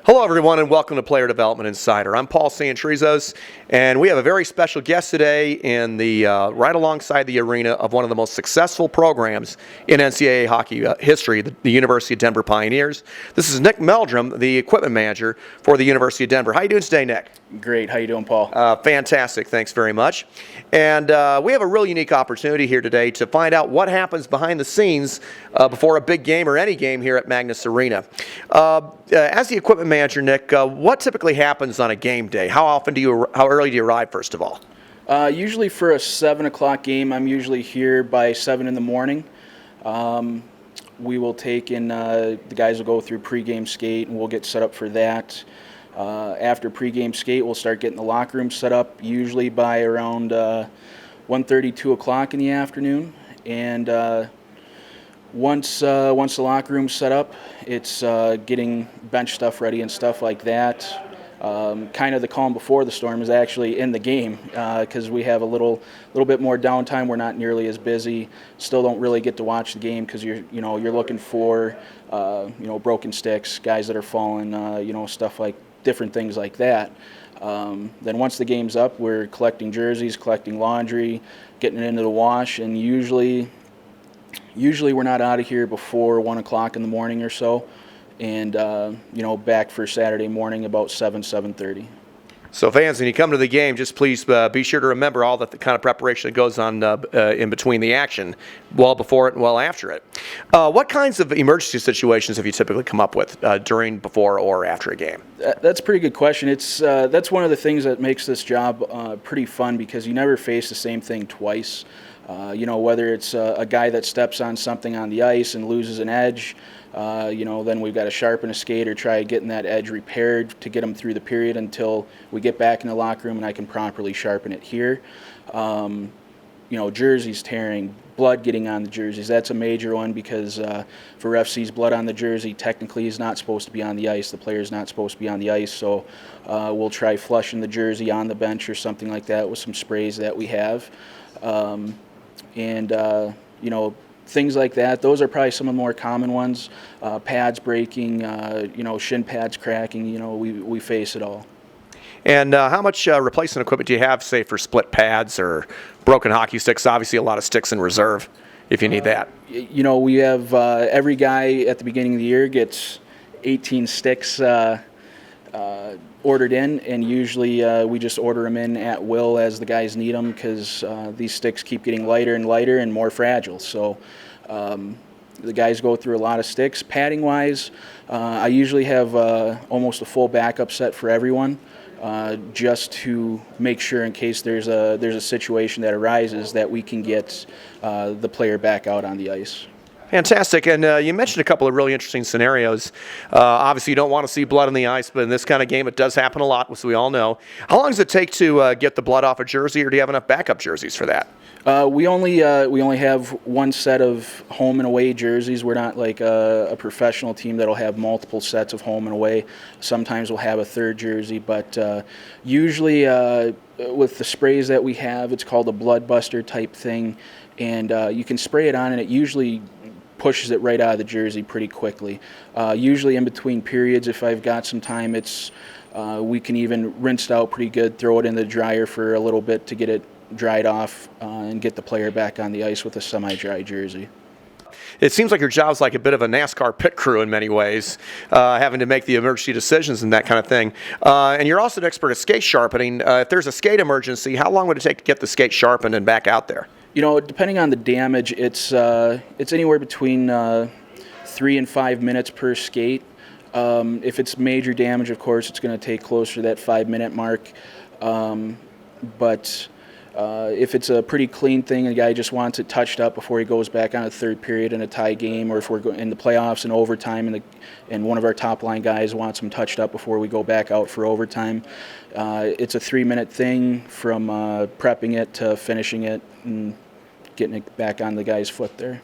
Hello, everyone, and welcome to Player Development Insider. I'm Paul Santrizos, and we have a very special guest today in the right alongside the arena of one of the most successful programs in NCAA hockey history, the University of Denver Pioneers. This is Nick Meldrum, the equipment manager for the University of Denver. How are you doing today, Nick? Great. How you doing, Paul? Fantastic. Thanks very much. And we have a real unique opportunity here today to find out what happens behind the scenes before a big game or any game here at Magnus Arena. As the equipment manager, Nick, what typically happens on a game day? How early do you arrive, first of all? Usually for a 7 o'clock game, I'm usually here by 7 in the morning. We will take in, the guys will go through pregame skate, and we'll get set up for that. After pregame skate, we'll start getting the locker room set up, usually by around 1:30, 2 o'clock in the afternoon. And once the locker room's set up, it's getting bench stuff ready and stuff like that. Kind of the calm before the storm is actually in the game because we have a little bit more downtime. We're not nearly as busy. Still don't really get to watch the game because you're looking for broken sticks, guys that are falling, stuff like different things like that. Then once the game's up, we're collecting jerseys, collecting laundry, getting it into the wash, and usually we're not out of here before 1 o'clock in the morning or so, and back for Saturday morning about 7:30. So fans, when you come to the game, just please be sure to remember all the kind of preparation that goes on in between the action, well before it and well after it. What kinds of emergency situations have you typically come up with during, before, or after a game? That's a pretty good question. That's one of the things that makes this job pretty fun because you never face the same thing twice. Whether it's a guy that steps on something on the ice and loses an edge, then we've got to sharpen a skate or try getting that edge repaired to get them through the period until we get back in the locker room and I can properly sharpen it here. Jerseys tearing, blood getting on the jerseys, that's a major one because for ref sees blood on the jersey, technically he's not supposed to be on the ice. The player's not supposed to be on the ice, so we'll try flushing the jersey on the bench or something like that with some sprays that we have. Things like that. Those are probably some of the more common ones. Pads breaking, shin pads cracking, we face it all. And how much replacement equipment do you have, say, for split pads or broken hockey sticks? Obviously, a lot of sticks in reserve if you need that. We have every guy at the beginning of the year gets 18 sticks ordered in, and usually we just order them in at will as the guys need them because these sticks keep getting lighter and lighter and more fragile. So the guys go through a lot of sticks. Padding wise, I usually have almost a full backup set for everyone just to make sure in case there's a situation that arises that we can get the player back out on the ice. Fantastic. And you mentioned a couple of really interesting scenarios. Obviously, you don't want to see blood on the ice, but in this kind of game, it does happen a lot, as we all know. How long does it take to get the blood off a jersey, or do you have enough backup jerseys for that? We only have one set of home and away jerseys. We're not like a professional team that'll have multiple sets of home and away. Sometimes we'll have a third jersey, but usually with the sprays that we have, it's called a blood buster type thing, and you can spray it on, and it usually pushes it right out of the jersey pretty quickly. Usually in between periods, if I've got some time, we can even rinse it out pretty good, throw it in the dryer for a little bit to get it dried off and get the player back on the ice with a semi-dry jersey. It seems like your job's like a bit of a NASCAR pit crew in many ways, having to make the emergency decisions and that kind of thing. And you're also an expert at skate sharpening. If there's a skate emergency, how long would it take to get the skate sharpened and back out there? Depending on the damage, it's anywhere between 3 and 5 minutes per skate. If it's major damage, of course, it's going to take closer to that 5-minute mark. But if it's a pretty clean thing and the guy just wants it touched up before he goes back on a third period in a tie game, or if we're in the playoffs and overtime and one of our top line guys wants them touched up before we go back out for overtime, it's a 3-minute thing from prepping it to finishing it and getting it back on the guy's foot there.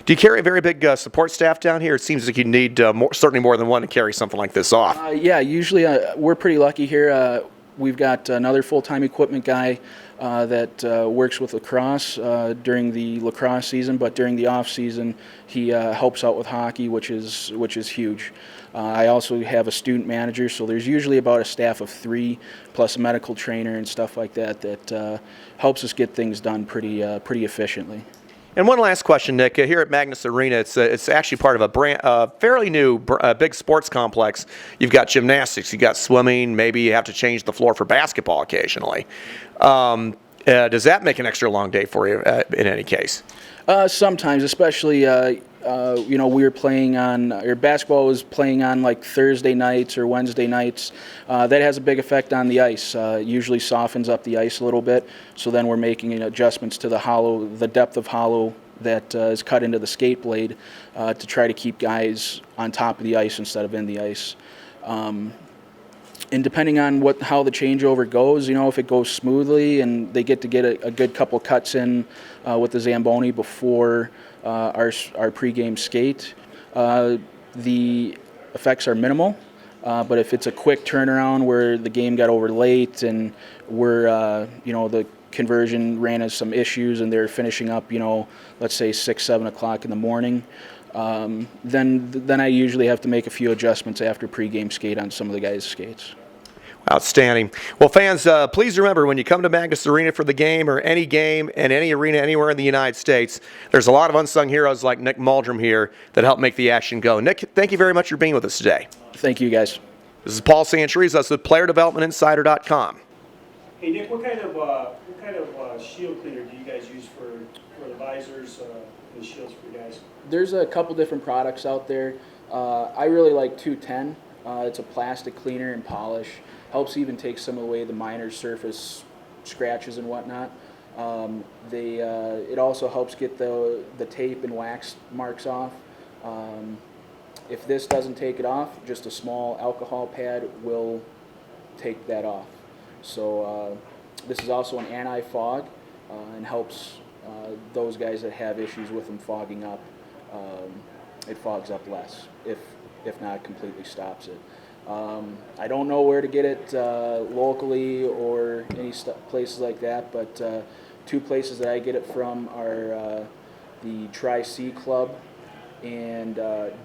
Do you carry a very big support staff down here? It seems like you need certainly more than one to carry something like this off. Yeah, usually we're pretty lucky here. We've got another full-time equipment guy that works with lacrosse during the lacrosse season, but during the off season, he helps out with hockey, which is huge. I also have a student manager, so there's usually about a staff of 3, plus a medical trainer and stuff like that that helps us get things done pretty efficiently. And one last question, Nick. Here at Magnus Arena, it's actually part of a fairly new big sports complex. You've got gymnastics, you've got swimming. Maybe you have to change the floor for basketball occasionally. Does that make an extra long day for you in any case? Sometimes, especially we were playing on, or basketball was playing on like Thursday nights or Wednesday nights. That has a big effect on the ice. Usually softens up the ice a little bit. So then we're making adjustments to the depth of hollow that is cut into the skate blade to try to keep guys on top of the ice instead of in the ice. And depending on how the changeover goes, if it goes smoothly and they get a good couple cuts in with the Zamboni before our pregame skate, the effects are minimal. But if it's a quick turnaround where the game got over late and the conversion ran into some issues and they're finishing up, let's say 6, 7 o'clock in the morning, then I usually have to make a few adjustments after pregame skate on some of the guys' skates. Outstanding. Well, fans, please remember when you come to Magnus Arena for the game or any game in any arena anywhere in the United States, there's a lot of unsung heroes like Nick Meldrum here that help make the action go. Nick, thank you very much for being with us today. Thank you, guys. This is Paul Sancherizos with PlayerDevelopmentInsider.com. Hey, Nick, what kind of shield cleaner do you guys use for the visors, the shields for guys? There's a couple different products out there. I really like 210. It's a plastic cleaner and polish. Helps even take some away the minor surface scratches and whatnot. It also helps get the tape and wax marks off. If this doesn't take it off, just a small alcohol pad will take that off. So this is also an anti-fog and helps those guys that have issues with them fogging up. It fogs up less, if not completely stops it. I don't know where to get it locally or any places like that, but 2 places that I get it from are the Tri-C Club and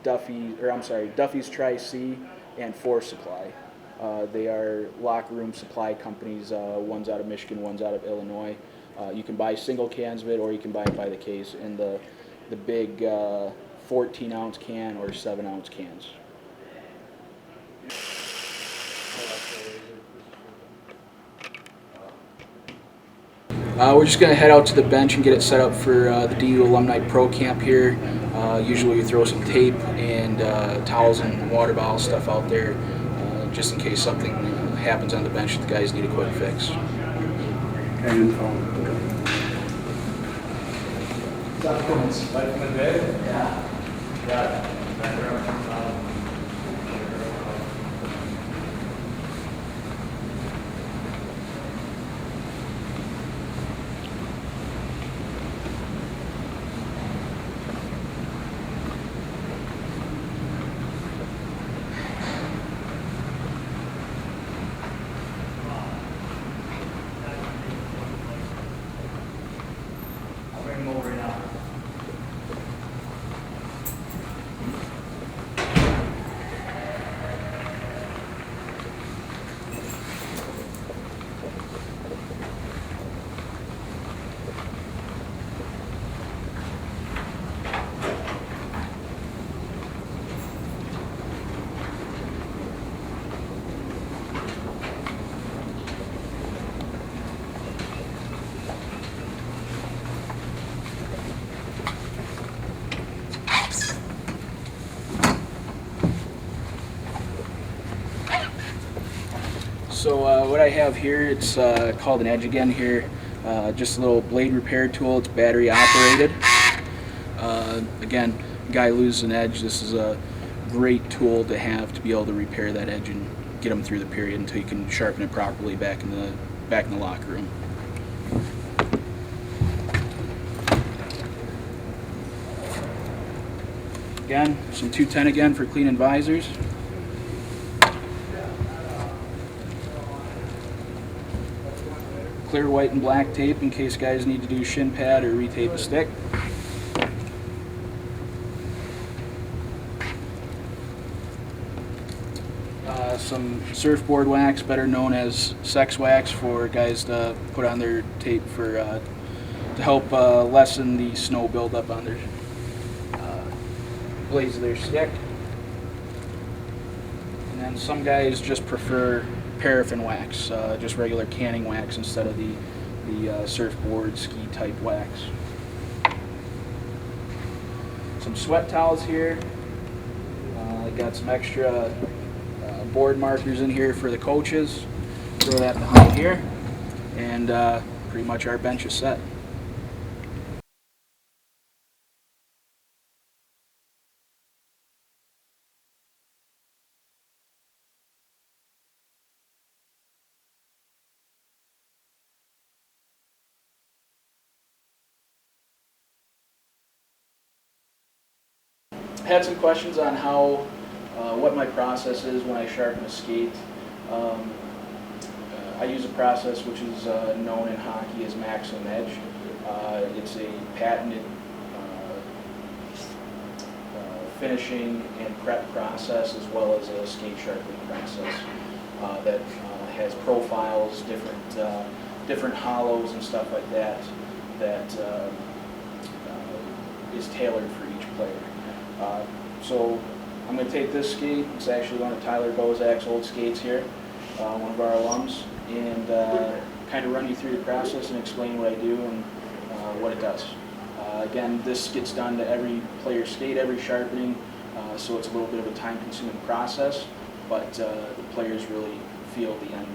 Duffy's Tri-C and Force Supply. They are locker room supply companies. One's out of Michigan, one's out of Illinois. You can buy single cans of it, or you can buy it by the case in the big 14-ounce can or 7-ounce cans. We're just going to head out to the bench and get it set up for the DU Alumni Pro Camp here. Usually we throw some tape and towels and water bottle stuff out there just in case something happens on the bench that the guys need a quick fix. So what I have here, it's called an edge again here. Just a little blade repair tool. It's battery operated. Again, guy loses an edge. This is a great tool to have to be able to repair that edge and get them through the period until you can sharpen it properly back in the locker room. Again, some 210 again for cleaning visors. clear white and black tape in case guys need to do shin pad or retape a stick. Some surfboard wax, better known as sex wax, for guys to put on their tape for to help lessen the snow buildup on their blades of their stick. And then some guys just prefer paraffin wax, just regular canning wax instead of the surfboard ski type wax. Some sweat towels here. I got some extra board markers in here for the coaches. Throw that behind here, and pretty much our bench is set. Had some questions on how, what my process is when I sharpen a skate. I use a process which is known in hockey as maximum edge. It's a patented finishing and prep process, as well as a skate sharpening process that has profiles, different hollows and stuff like that, that is tailored for each player. So I'm going to take this skate. It's actually one of Tyler Bozak's old skates here, one of our alums, and kind of run you through the process and explain what I do and what it does. Again, this gets done to every player's skate, every sharpening, so it's a little bit of a time-consuming process, but the players really feel the end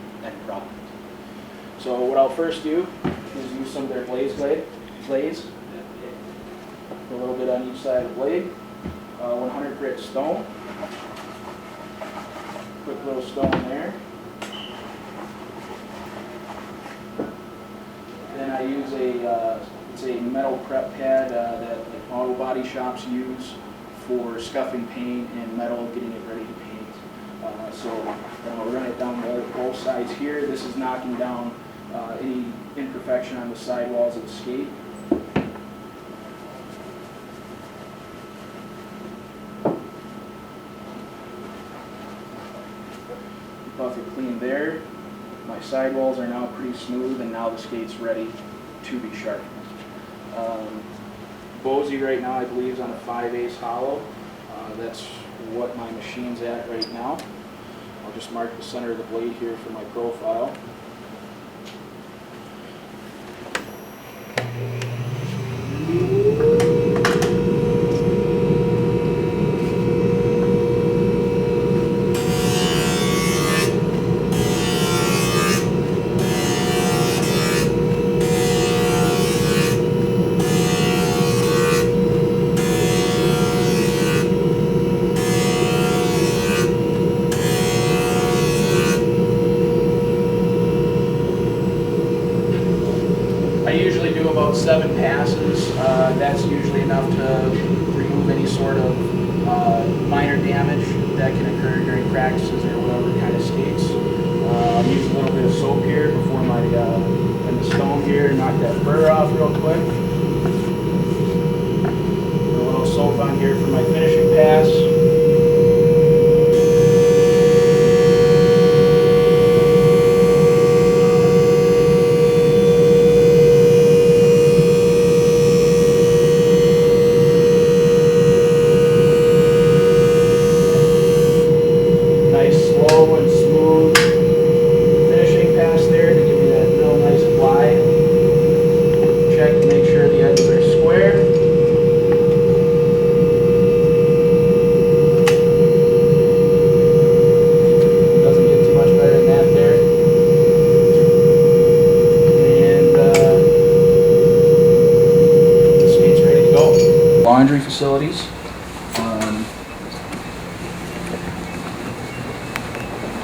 product. So what I'll first do is use some of their glaze, a little bit on each side of the blade. 100 grit stone. Quick little stone there. Then I use it's a metal prep pad that like auto body shops use for scuffing paint and metal, getting it ready to paint. So I'll run it down both sides here. This is knocking down any imperfection on the sidewalls of the skate. Buff it clean there. My sidewalls are now pretty smooth, and now the skate's ready to be sharpened. Bosey right now, I believe, is on a 5/8 hollow. That's what my machine's at right now. I'll just mark the center of the blade here for my profile. I usually do about 7 passes. That's usually enough to remove any sort of minor damage that can occur during practices or whatever kind of skates. I'll use a little bit of soap here before and the stone here, knock that burr off real quick. Put a little soap on here for my finishing pass. Laundry facilities.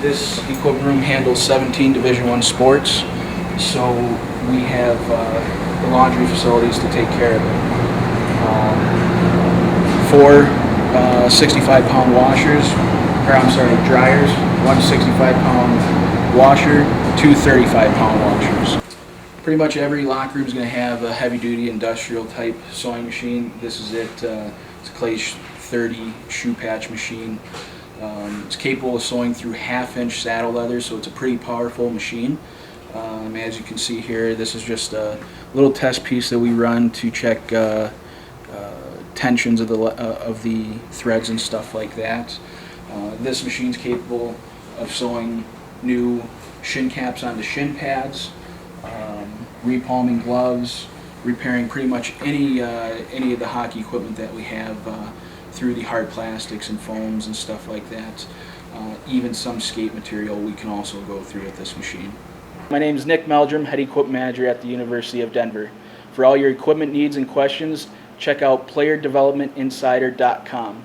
This equipment room handles 17 Division I sports, so we have the laundry facilities to take care of it. 4 65-pound washers, or I'm sorry, dryers, 1 65-pound washer, 2 35-pound washers. Pretty much every locker room is going to have a heavy-duty industrial type sewing machine. This is it. It's a Clay 30 shoe patch machine. It's capable of sewing through half-inch saddle leather, so it's a pretty powerful machine. As you can see here, this is just a little test piece that we run to check tensions of the threads and stuff like that. This machine's capable of sewing new shin caps onto shin pads, repalming gloves, repairing pretty much any of the hockey equipment that we have through the hard plastics and foams and stuff like that. Even some skate material we can also go through with this machine. My name is Nick Meldrum, Head Equipment Manager at the University of Denver. For all your equipment needs and questions, check out playerdevelopmentinsider.com.